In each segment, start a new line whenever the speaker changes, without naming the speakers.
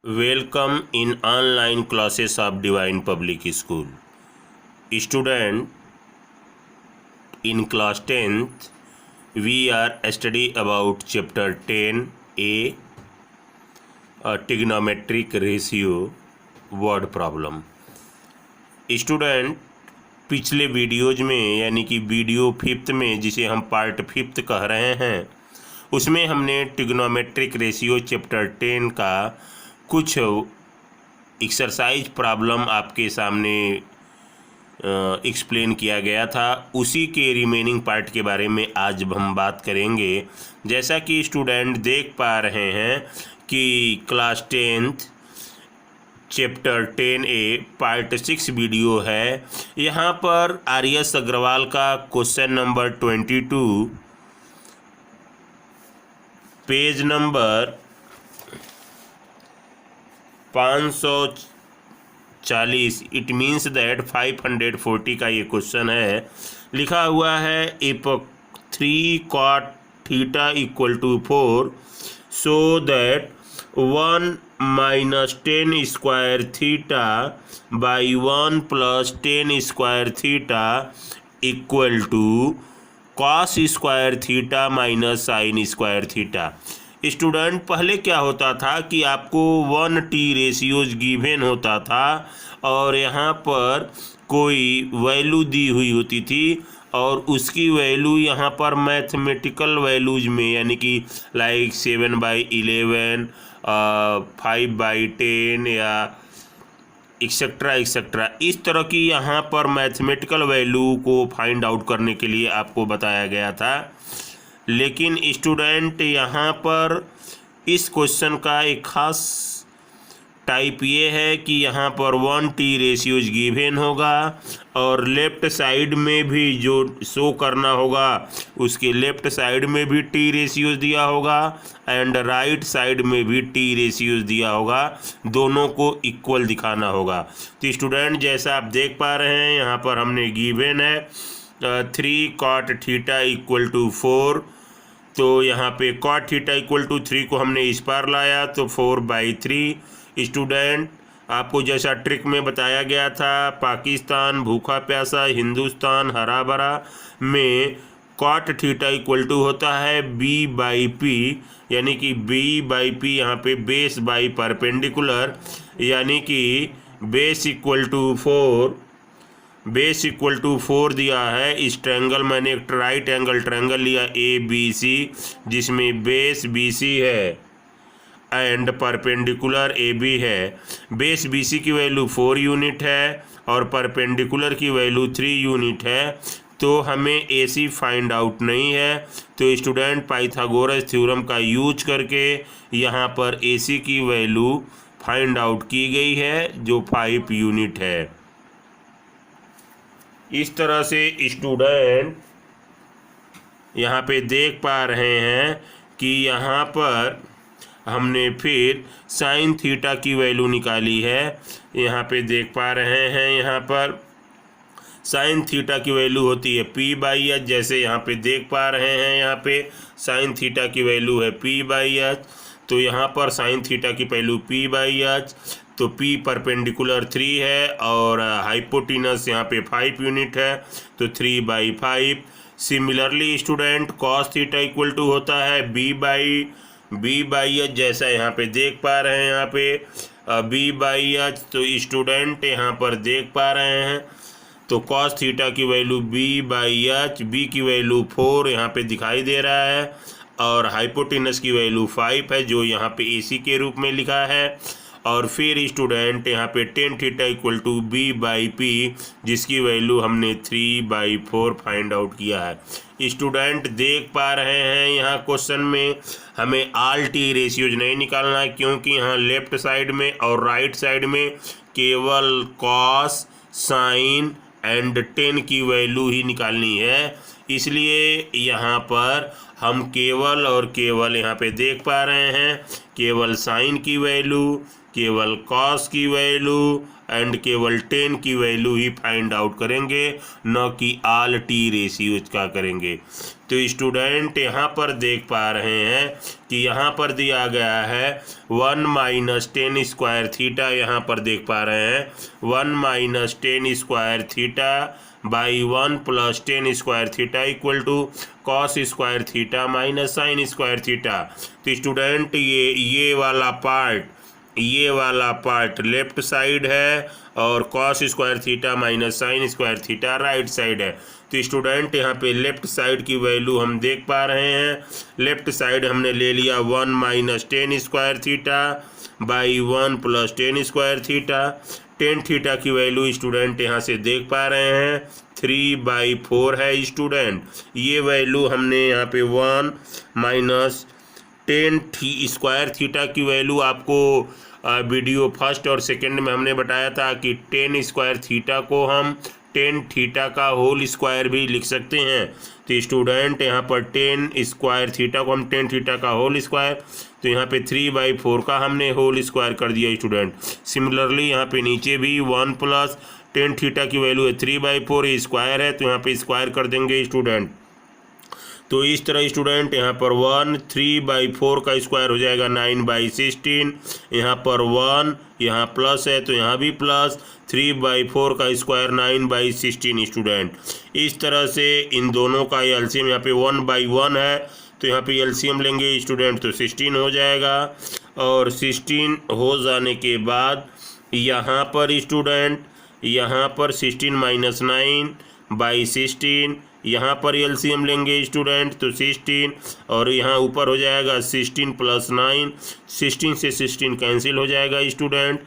Welcome in online classes of Divine Public School. Student, in class 10th, we are study about chapter 10a, a trigonometric ratio word problem. Student, पिछले videos में यानी कि video 5th में, जिसे हम part 5th कह रहे हैं, उसमें हमने ट्रिग्नोमेट्रिक रेशियो चैप्टर 10 का कुछ एक्सरसाइज प्रॉब्लम आपके सामने एक्सप्लेन किया गया था। उसी के रिमेनिंग पार्ट के बारे में आज हम बात करेंगे। जैसा कि स्टूडेंट देख पा रहे हैं कि class 10th chapter 10A part 6 video है। यहाँ पर आर.एस. अग्रवाल का question number 22 page number 540 it means that 540 का ये क्वेश्चन है। लिखा हुआ है if 3 cot theta equal to 4 so that 1 minus 10 square theta by 1 plus 10 square theta equal to cos square theta minus sine square theta. Student, पहले क्या होता था कि आपको 1t रेशियोज गिवन होता था और यहाँ पर कोई वैल्यू दी हुई होती थी और उसकी वैल्यू यहाँ पर मैथमेटिकल वैल्यूज में यानी कि लाइक 7/11 5/10 या एक्सेट्रा एक्सेट्रा, इस तरह की यहाँ पर मैथमेटिकल वैल्यू को फाइंड आउट करने के लिए आपको बताया गया था। लेकिन स्टूडेंट, यहाँ पर इस क्वेश्चन का एक खास टाइप ये है कि यहाँ पर 1t रेशियोज गिवन होगा और लेफ़्ट साइड में भी जो शो करना होगा उसके लेफ़्ट साइड में भी t रेशियोज दिया होगा एंड राइट साइड में भी t रेशियोज दिया होगा। दोनों को इक्वल दिखाना होगा। तो स्टूडेंट, जैसा आप देख पा रहे हैं यहाँ पर हमने गिवन है 3 cot थीटा इक्वल टू 4। तो यहाँ पे cot थीटा इक्वल टू 3 को हमने इस पार लाया तो 4/3। स्टूडेंट, आपको जैसा ट्रिक में बताया गया था, पाकिस्तान भूखा प्यासा, हिंदुस्तान हरा भरा में cot थीटा इक्वल टू होता है b/p, यानी कि b/p यहाँ पे बेस बाई परपेंडिकुलर, यानी कि बेस इक्वल टू 4 दिया है। इस ट्रायंगल मैंने एक राइट एंगल ट्रायंगल लिया ABC, जिसमें बेस BC है एंड परपेंडिकुलर AB है। बेस BC की वैल्यू 4 यूनिट है और परपेंडिकुलर की वैल्यू 3 यूनिट है। तो हमें AC फाइंड आउट नहीं है। तो स्टूडेंट, पाइथागोरस थ्योरम का यूज करके यहाँ पर AC की वैल्यू फाइंड आउट की गई है जो 5 यूनिट है। इस तरह से स्टूडेंट यहाँ पे देख पा रहे हैं कि यहाँ पर हमने फिर साइन थीटा की वैल्यू निकाली है। यहाँ पे देख पा रहे हैं यहाँ पर साइन थीटा की वैल्यू होती है p/h, जैसे यहाँ पे देख पा रहे हैं यहाँ पे साइन थीटा की वैल्यू है p/h। तो यहाँ पर साइन थीटा की वैल्यू p/h, तो p परपेंडिकुलर 3 है और हाइपोटिनस यहाँ पे 5 यूनिट है तो 3/5। Similarly student, cos theta equal to होता है b/h, जैसा यहाँ पे देख पा रहे हैं यहाँ पे b/h। तो स्टूडेंट यहाँ पर देख पा रहे हैं तो कॉस थीटा की वैल्यू b/h, b की वैल्यू 4 यहाँ पे दिखाई दे रहा है और हाइपोटेनस की वैल्यू 5 है जो यहाँ पे AC के रूप में लिखा है। और फिर स्टूडेंट यहाँ पे tan theta equal to b/p, जिसकी वैल्यू हमने 3/4 फाइंड आउट किया है। स्टूडेंट देख पा रहे हैं यहाँ क्वेश्चन में हमें ऑल t रेशियोज नहीं निकालना है, क्योंकि यहाँ लेफ्ट साइड में और राइट साइड में केवल कॉस, साइन एंड टेन की वैल्यू ही निकालनी है। इसलिए यहाँ पर हम केवल और केवल यहाँ पे देख पा रहे हैं केवल साइन की वैल्यू, केवल कॉस की वैल्यू एंड केवल टेन की वैल्यू ही फाइंड आउट करेंगे, न कि ऑल टी रेशियोज का करेंगे। तो स्टूडेंट यहाँ पर देख पा रहे हैं कि यहाँ पर दिया गया है 1 माइनस टेन स्क्वायर थीटा, यहाँ पर देख पा रहे हैं 1 minus ten square theta by 1 plus ten square theta equal to cos square theta minus sine square theta. तो स्टूडेंट ये वाला पार्ट लेफ्ट साइड है और cos square theta minus sine square theta right side है। तो student यहाँ पे left side की वैल्यू हम देख पा रहे हैं, लेफ्ट साइड हमने ले लिया 1 minus ten square theta by 1 plus ten square theta. Tan theta की वैल्यू स्टूडेंट यहाँ से देख पा रहे हैं 3/4 है स्टूडेंट। ये वैल्यू हमने यहाँ पे 1 माइनस टेन स्क्वायर थीटा की वैल्यू आपको वीडियो फर्स्ट और सेकंड में हमने बताया था कि टेन स्क्वायर थीटा को हम टेन थीटा का होल स्क्वायर भी लिख सकते हैं। तो स्टूडेंट यहाँ पर टेन स्क्वायर थीटा को हम टेन थीटा का होल स्क्वायर, तो यहाँ पे 3/4 का हमने होल स्क्वायर कर दिया स्टूडेंट। सिमिलरली यहाँ पे नीचे भी 1 प्लस टेन थीटा की वैल्यू है 3/4 स्क्वायर है, तो यहाँ पे स्क्वायर कर देंगे स्टूडेंट। तो इस तरह स्टूडेंट यहाँ पर 3/4 का स्क्वायर हो जाएगा 9/16। यहाँ पर 1 यहाँ प्लस है तो यहाँ भी प्लस, 3/4 का स्क्वायर 9/16 स्टूडेंट। इस तरह से इन दोनों का एलसीएम यहाँ पे 1/1 है, तो यहाँ पे एलसीएम लेंगे स्टूडेंट तो 16 हो जाएगा। और 16 हो जाने के बाद यहाँ पर स्टूडेंट यहाँ पर 16 माइनस 9/16, यहाँ पर एलसीएम लेंगे स्टूडेंट तो 16, और यहाँ ऊपर हो जाएगा 16 प्लस 9, 16 से 16 कैंसिल हो जाएगा स्टूडेंट।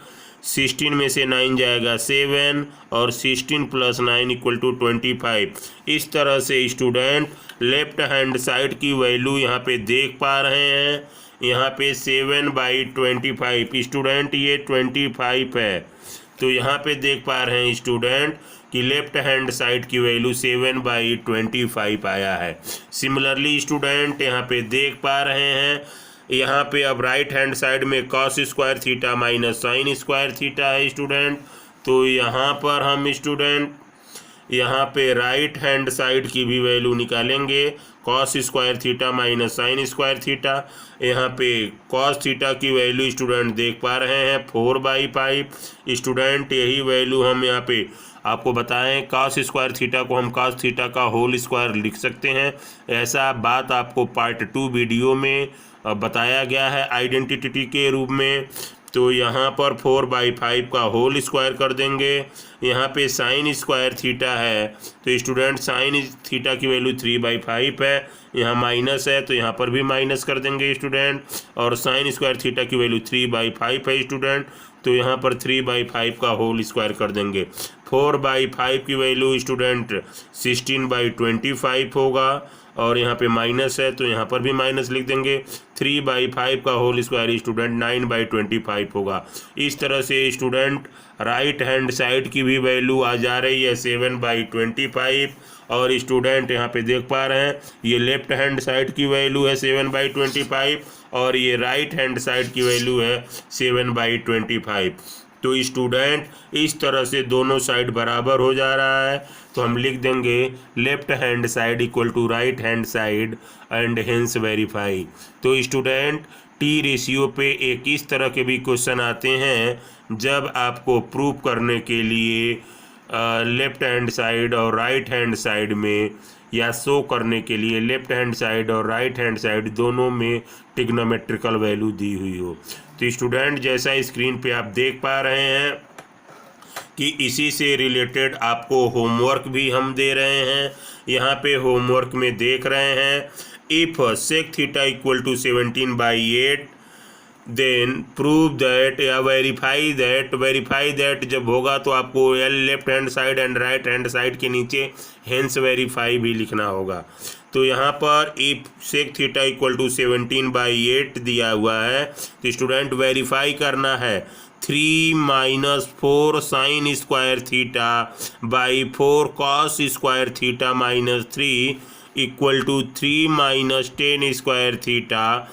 16 में से 9 जाएगा 7 और 16 प्लस 9 इक्वल टू 25। इस तरह से स्टूडेंट लेफ्ट हैंड साइड की वैल्यू यहाँ पे देख पा रहे हैं, यहाँ पे 7/25 स्टूडेंट ये 25 है। तो यहाँ पे देख पा रहे हैं स्टूडेंट कि लेफ्ट हैंड साइड की वैल्यू 7/25 आया है। सिमिलरली स्टूडेंट यहाँ पे देख पा रहे हैं, यहाँ पे अब राइट हैंड साइड में cos square theta minus sine square theta है स्टूडेंट। तो यहाँ पर हम स्टूडेंट यहाँ पे राइट हैंड साइड की भी वैल्यू निकालेंगे, cos square theta minus sine square theta. यहाँ पे कॉस थीटा की वैल्यू स्टूडेंट देख पा रहे हैं 4/5 स्टूडेंट। यही वैल्यू हम यहाँ पे आपको बताएं, कॉस स्क्वायर थीटा को हम कॉस थीटा का होल स्क्वायर लिख सकते हैं। ऐसा बात आपको पार्ट 2 वीडियो में बताया गया है आइडेंटिटी के रूप में। तो यहाँ पर 4/5 का होल स्क्वायर कर देंगे। यहाँ पे साइन स्क्वायर थीटा है तो स्टूडेंट साइन थीटा की वैल्यू 3/5 है, यहाँ माइनस है तो यहाँ पर भी माइनस कर देंगे स्टूडेंट। और साइन स्क्वायर थीटा की वैल्यू 3/5 है स्टूडेंट, तो यहाँ पर 3/5 का होल स्क्वायर कर देंगे। 4/5 की वैल्यू स्टूडेंट 16/25 होगा, और यहाँ पे माइनस है तो यहाँ पर भी माइनस लिख देंगे। 3/5 का होल स्क्वायर स्टूडेंट 9/25 होगा। इस तरह से स्टूडेंट राइट हैंड साइड की भी वैल्यू आ जा रही है 7/25, और स्टूडेंट यहाँ पे देख पा रहे हैं ये लेफ्ट हैंड साइड की वैल्यू है 7/25 और ये राइट हैंड साइड की वैल्यू है 7/25। तो स्टूडेंट इस तरह से दोनों साइड बराबर हो जा रहा है, तो हम लिख देंगे left hand side equal to right hand side and hence verify. तो स्टूडेंट टी रेशियो पे एक इस तरह के भी क्वेश्चन आते हैं जब आपको प्रूव करने के लिए लेफ्ट हैंड साइड और राइट हैंड साइड में, या शो करने के लिए लेफ्ट हैंड साइड और राइट हैंड साइड दोनों में ट्रिग्नोमेट्रिकल वैल्यू दी हुई हो। तो स्टूडेंट जैसा स्क्रीन पे आप देख पा रहे हैं कि इसी से रिलेटेड आपको होमवर्क भी हम दे रहे हैं। यहाँ पे होमवर्क में देख रहे हैं, if sec theta equal to 17/8 then prove that या वेरीफाई दैट जब होगा तो आपको L left hand side and right hand side के नीचे हेंस वेरीफाई भी लिखना होगा। तो यहाँ पर if sec theta equal to 17/8 दिया हुआ है, तो स्टूडेंट वेरीफाई करना है 3 - 4 sine square theta by 4 cos square theta minus 3 equal to 3 - 10 square theta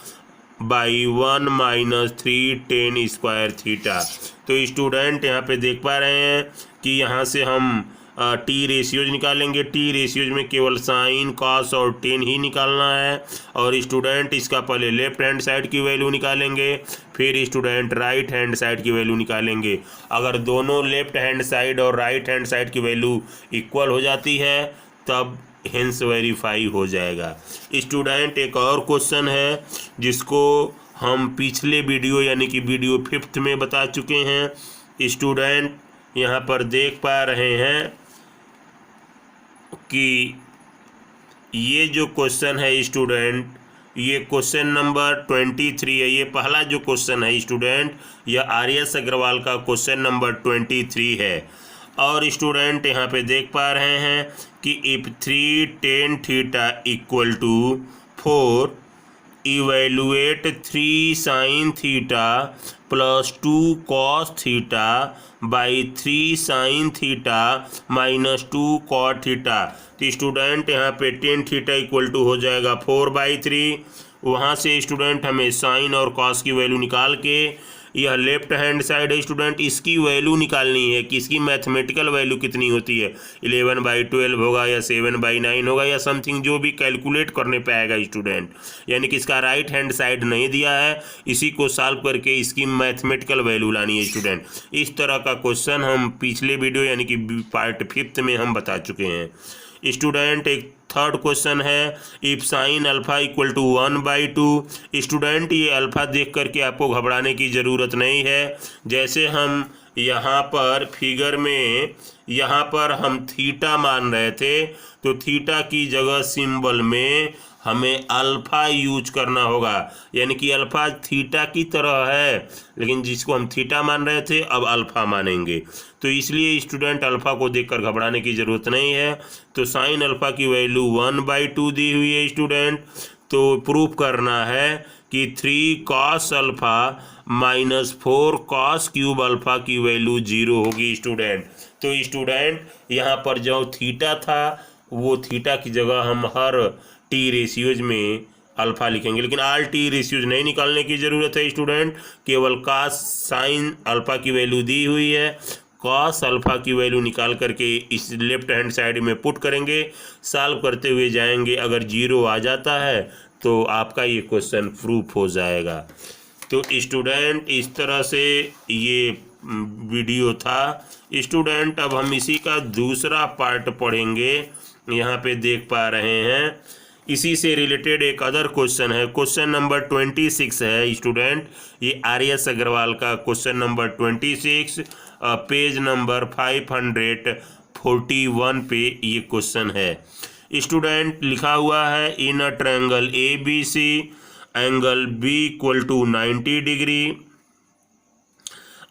by 1 minus 3 ten square theta. तो स्टूडेंट यहाँ पे देख पा रहे हैं कि यहाँ से हम टी रेशियोज निकालेंगे। टी रेशियोज में केवल साइन, कॉस और टेन ही निकालना है। और स्टूडेंट इसका पहले लेफ्ट हैंड साइड की वैल्यू निकालेंगे, फिर स्टूडेंट राइट हैंड साइड की वैल्यू निकालेंगे। अगर दोनों लेफ्ट हैंड साइड और राइट हैंड साइड की वैल्यू इक्वल हो जाती है तब हेंस वेरीफाई हो जाएगा। स्टूडेंट एक और क्वेश्चन है जिसको हम पिछले वीडियो यानी कि वीडियो 5th में बता चुके हैं। स्टूडेंट यहाँ पर देख पा रहे हैं कि ये जो क्वेश्चन है स्टूडेंट, ये क्वेश्चन नंबर 23 है। ये पहला जो क्वेश्चन है स्टूडेंट, यह आर.एस. अग्रवाल का क्वेश्चन नंबर 23 है। और स्टूडेंट यहाँ पे देख पा रहे हैं कि if 3 tan theta equal to 4, evaluate 3 sin theta plus 2 cos theta by 3 sin theta minus 2 cot theta. तो स्टूडेंट यहाँ पे tan थीटा इक्वल टू हो जाएगा 4/3। वहाँ से स्टूडेंट हमें साइन और कॉस की वैल्यू निकाल के, यह लेफ्ट हैंड साइड है स्टूडेंट, इसकी वैल्यू निकालनी है कि इसकी मैथमेटिकल वैल्यू कितनी होती है। 11/12 होगा या 7/9 होगा या समथिंग, जो भी कैलकुलेट करने पे आएगा स्टूडेंट। यानी कि इसका राइट हैंड साइड नहीं दिया है, इसी को सॉल्व करके इसकी मैथमेटिकल वैल्यू लानी है स्टूडेंट। इस तरह का क्वेश्चन हम पिछले वीडियो यानी कि पार्ट 5th में हम बता चुके हैं। स्टूडेंट एक थर्ड क्वेश्चन है, if sine alpha equal to 1/2। Student ये अल्फा देख करके आपको घबराने की ज़रूरत नहीं है। जैसे हम यहाँ पर फिगर में यहाँ पर हम थीटा मान रहे थे, तो थीटा की जगह सिंबल में हमें अल्फा यूज करना होगा। यानी कि अल्फा थीटा की तरह है, लेकिन जिसको हम थीटा मान रहे थे अब अल्फा मानेंगे। तो इसलिए स्टूडेंट अल्फा को देखकर घबराने की ज़रूरत नहीं है। तो साइन अल्फा की वैल्यू 1/2 दी हुई है स्टूडेंट। तो प्रूफ करना है कि 3 cos alpha minus 4 cos cube alpha की वैल्यू 0 होगी स्टूडेंट। तो स्टूडेंट यहाँ पर जो थीटा था वो थीटा की जगह हम हर टी रेशियोज में अल्फा लिखेंगे, लेकिन आल टी रेशियोज नहीं निकालने की ज़रूरत है स्टूडेंट। केवल cos साइन अल्फा की वैल्यू दी हुई है, cos अल्फा की वैल्यू निकाल करके इस लेफ्ट हैंड साइड में पुट करेंगे, सॉल्व करते हुए जाएंगे। अगर 0 आ जाता है तो आपका ये क्वेश्चन प्रूफ हो जाएगा। तो स्टूडेंट इस तरह से ये वीडियो था स्टूडेंट। अब हम इसी का दूसरा पार्ट पढ़ेंगे। यहाँ पे देख पा रहे हैं इसी से रिलेटेड एक अदर क्वेश्चन है, क्वेश्चन नंबर 26 है स्टूडेंट। ये आर.एस. अग्रवाल का क्वेश्चन नंबर 26, पेज नंबर 541 पे ये क्वेश्चन है स्टूडेंट। लिखा हुआ है in a triangle ABC angle B equal to 90 degree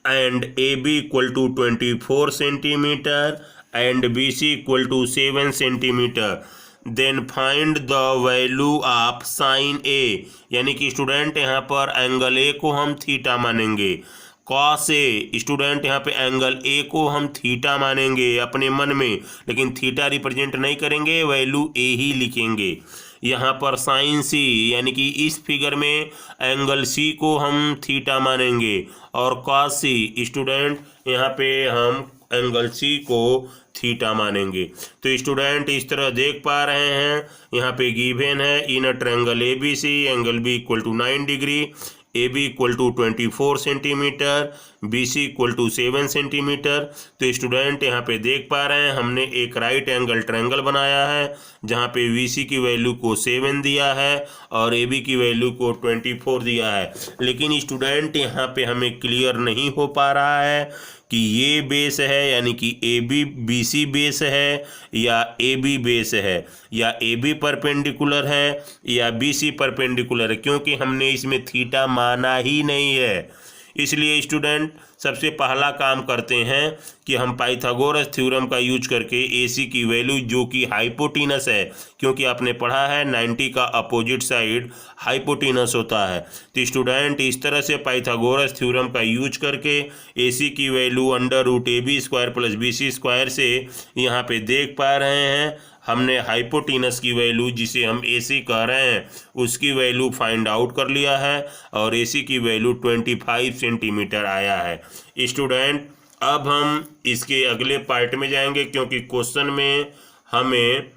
and AB equal to 24 centimetre and BC equal to 7 centimetre, then find the value of sine A। यानी कि student यहाँ पर एंगल A को हम थीटा मानेंगे, कॉस A स्टूडेंट यहाँ पे angle A को हम थीटा मानेंगे अपने मन में, लेकिन थीटा रिप्रेजेंट नहीं करेंगे, वैल्यू A ही लिखेंगे। यहाँ पर साइन C यानी कि इस फिगर में एंगल C को हम थीटा मानेंगे और कॉस C स्टूडेंट यहाँ पे हम एंगल C को थीटा मानेंगे। तो स्टूडेंट इस तरह देख पा रहे हैं यहाँ पे गिवन है in a triangle ABC angle B equal to 9 degree, AB equal to 24 centimetre, BC equal to 7 centimetre. तो स्टूडेंट यहाँ पे देख पा रहे हैं हमने एक राइट एंगल ट्रायंगल बनाया है जहाँ पे BC की वैल्यू को 7 दिया है और AB की वैल्यू को 24 दिया है। लेकिन स्टूडेंट यहाँ पे हमें क्लियर नहीं हो पा रहा है कि ये बेस है यानी कि AB BC बेस है या AB बेस है या AB परपेंडिकुलर है या BC परपेंडिकुलर है, क्योंकि हमने इसमें थीटा माना ही नहीं है। इसलिए स्टूडेंट सबसे पहला काम करते हैं कि हम पाइथागोरस थ्योरम का यूज करके AC की वैल्यू जो कि हाइपोटीनस है, क्योंकि आपने पढ़ा है 90 का अपोजिट साइड हाइपोटीनस होता है। तो स्टूडेंट इस तरह से पाइथागोरस थ्योरम का यूज करके AC की वैल्यू √AB² + BC² से यहाँ पे देख पा रहे हैं हमने हाइपोटेनस की वैल्यू जिसे हम AC कह रहे हैं उसकी वैल्यू फाइंड आउट कर लिया है और AC की वैल्यू 25 सेंटीमीटर आया है। स्टूडेंट अब हम इसके अगले पार्ट में जाएंगे क्योंकि क्वेश्चन में हमें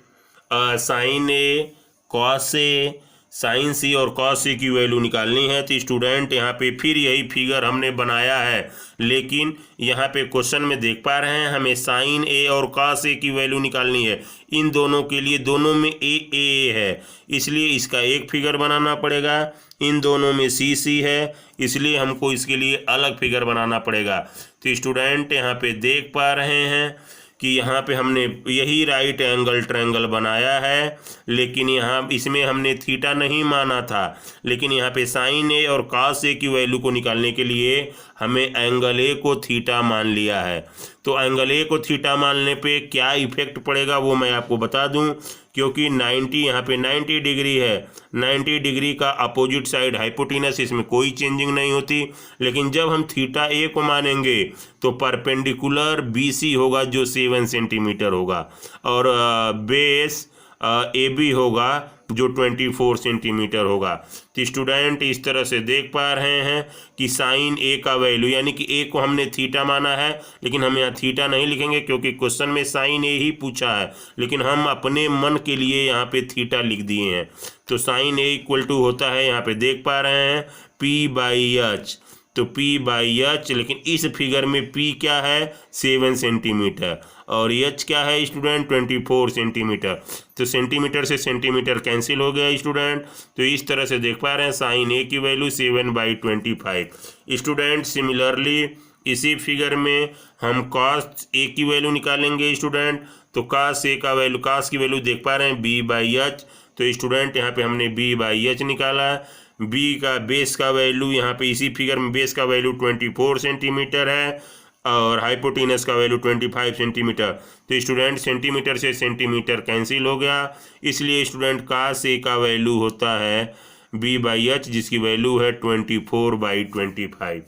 sign A, cos A, sign सी और कॉस सी की वैल्यू निकालनी है। तो स्टूडेंट यहाँ पे फिर यही फिगर हमने बनाया है, लेकिन यहाँ पे क्वेश्चन में देख पा रहे हैं हमें साइन ए और कॉस ए की वैल्यू निकालनी है। इन दोनों के लिए दोनों में ए है, इसलिए इसका एक फिगर बनाना पड़ेगा। इन दोनों में सी है, इसलिए हमको इसके लिए अलग फिगर बनाना पड़ेगा। तो स्टूडेंट यहाँ पे देख पा रहे हैं कि यहाँ पे हमने यही राइट एंगल ट्रायंगल बनाया है, लेकिन यहाँ इसमें हमने थीटा नहीं माना था, लेकिन यहाँ पे साइन ए और कॉस ए की वैल्यू को निकालने के लिए हमें एंगल ए को थीटा मान लिया है। तो एंगल ए को थीटा मानने पे क्या इफेक्ट पड़ेगा वो मैं आपको बता दूं, क्योंकि 90 यहाँ पे 90 डिग्री है, 90 डिग्री का अपोजिट साइड हाइपोटेनस, इसमें कोई चेंजिंग नहीं होती। लेकिन जब हम थीटा ए को मानेंगे तो परपेंडिकुलर BC होगा जो 7 सेंटीमीटर होगा, और बेस AB होगा जो 24 सेंटीमीटर होगा। तो स्टूडेंट इस तरह से देख पा रहे हैं कि साइन ए का वैल्यू यानी कि ए को हमने थीटा माना है, लेकिन हम यहाँ थीटा नहीं लिखेंगे क्योंकि क्वेश्चन में साइन ए ही पूछा है, लेकिन हम अपने मन के लिए यहाँ पे थीटा लिख दिए हैं। तो साइन ए इक्वल टू होता है, यहाँ पे देख पा रहे हैं P/H, तो P/H, लेकिन इस फिगर में P क्या है 7 सेंटीमीटर और H क्या है स्टूडेंट 24 सेंटीमीटर। तो सेंटीमीटर से सेंटीमीटर कैंसिल हो गया स्टूडेंट। तो इस तरह से देख पा रहे हैं साइन ए की वैल्यू 7/25। स्टूडेंट सिमिलरली इसी फिगर में हम कॉस ए की वैल्यू निकालेंगे स्टूडेंट। तो कॉस ए का वैल्यू, कॉस की वैल्यू देख पा रहे हैं B/H। तो स्टूडेंट यहाँ पे हमने B/H निकाला। B का बेस का वैल्यू यहाँ पे इसी फिगर में बेस का वैल्यू 24 सेंटीमीटर है और हाइपोटेनस का वैल्यू 25 सेंटीमीटर। तो स्टूडेंट सेंटीमीटर से सेंटीमीटर कैंसिल हो गया, इसलिए स्टूडेंट कॉस ए का वैल्यू होता है B/H जिसकी वैल्यू है 24/25।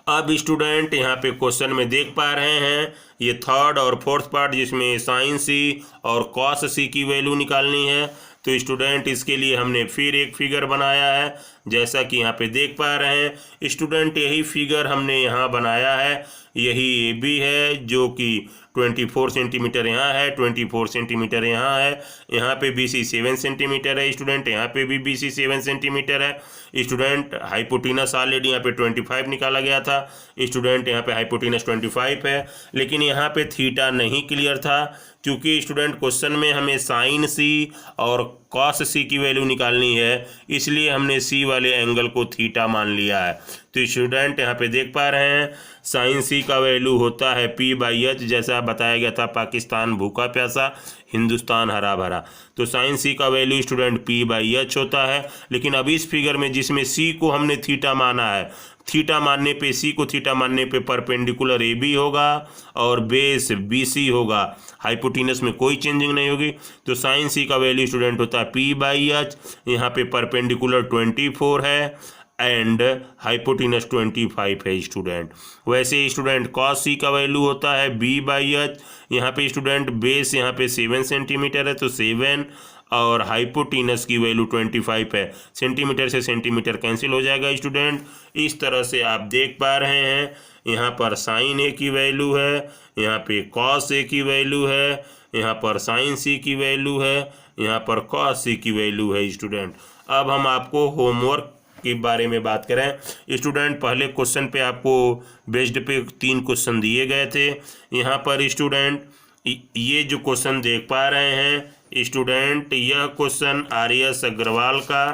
अब स्टूडेंट यहाँ पे क्वेश्चन में देख पा रहे हैं ये थर्ड और फोर्थ पार्ट जिसमें साइन सी और कॉस सी की वैल्यू निकालनी है। तो स्टूडेंट इसके लिए हमने फिर एक फिगर बनाया है, जैसा कि यहाँ पे देख पा रहे हैं स्टूडेंट यही फिगर हमने यहाँ बनाया है। यही AB है जो कि 24 सेंटीमीटर यहाँ है, 24 सेंटीमीटर यहाँ है, यहाँ पे BC 7 सेंटीमीटर है स्टूडेंट, यहाँ पे भी BC 7 सेंटीमीटर है स्टूडेंट। हाइपोटेनस ऑलरेडी यहाँ पे 25 निकाला गया था स्टूडेंट, यहाँ पे हाइपोटेनस 25 है, लेकिन यहाँ पे थीटा नहीं क्लियर था क्योंकि स्टूडेंट क्वेश्चन में हमें साइन सी और कॉस सी की वैल्यू निकालनी है, इसलिए हमने सी वाले एंगल को थीटा मान लिया है। तो स्टूडेंट यहाँ पे देख पा रहे हैं साइन सी का वैल्यू होता है P/H, जैसा बताया गया था पाकिस्तान भूखा प्यासा हिंदुस्तान हरा भरा। तो साइन सी का वैल्यू स्टूडेंट P/H होता है। लेकिन अब इस फिगर में जिसमें सी को हमने थीटा माना है, थीटा मानने पे सी को थीटा मानने पे परपेंडिकुलर AB होगा और बेस BC होगा, हाइपोटेनस में कोई चेंजिंग नहीं होगी। तो साइन सी का वैल्यू स्टूडेंट होता है P/H, यहाँ पे परपेंडिकुलर 24 है एंड हाइपोटेनस 25 है स्टूडेंट। वैसे स्टूडेंट कॉस सी का वैल्यू होता है B/H, यहाँ पे स्टूडेंट बेस यहाँ पे 7 सेंटीमीटर है तो 7 और हाइपोटेनस की वैल्यू 25 है, सेंटीमीटर से सेंटीमीटर कैंसिल हो जाएगा स्टूडेंट। इस तरह से आप देख पा रहे हैं यहाँ पर साइन ए की वैल्यू है, यहाँ पे कॉस ए की वैल्यू है, यहाँ पर साइन सी की वैल्यू है, यहाँ पर कॉस सी की वैल्यू है स्टूडेंट। अब हम आपको होमवर्क के बारे में बात करें स्टूडेंट, पहले क्वेश्चन पे आपको बेस्ड पे 3 क्वेश्चन दिए गए थे। यहाँ पर स्टूडेंट ये जो क्वेश्चन देख पा रहे हैं स्टूडेंट, यह क्वेश्चन RS अग्रवाल का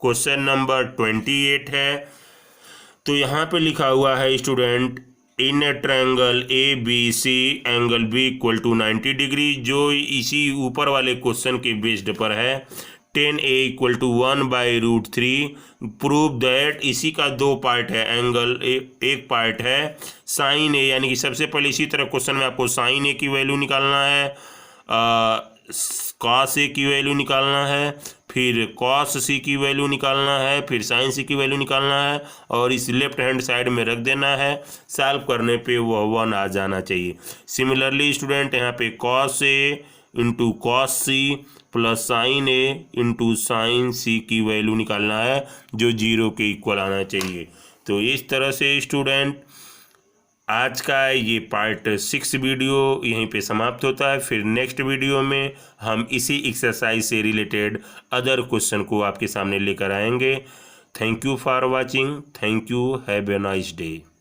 क्वेश्चन नंबर 28 है। तो यहाँ पे लिखा हुआ है student in a triangle ABC angle B equal to 90 degree, जो इसी ऊपर वाले क्वेश्चन के बेस्ड पर है। 10A equal to 1/√3 prove that, इसी का 2 पार्ट है, एंगल एक पार्ट है साइन ए, यानी कि सबसे पहले इसी तरह क्वेश्चन में आपको साइन ए की वैल्यू निकालना है, कॉस ए की वैल्यू निकालना है, फिर कॉस सी की वैल्यू निकालना है, फिर साइन सी की वैल्यू निकालना है और इस लेफ्ट हैंड साइड में रख देना है। सॉल्व करने पे वह 1 आ जाना चाहिए। सिमिलरली स्टूडेंट यहाँ पे cos a into cos c plus sine a into sine c की वैल्यू निकालना है जो 0 के इक्वल आना चाहिए। तो इस तरह से स्टूडेंट आज का ये पार्ट 6 वीडियो यहीं पे समाप्त होता है। फिर नेक्स्ट वीडियो में हम इसी एक्सरसाइज से रिलेटेड अदर क्वेश्चन को आपके सामने लेकर आएंगे। Thank you for watching. Thank you. Have a nice day.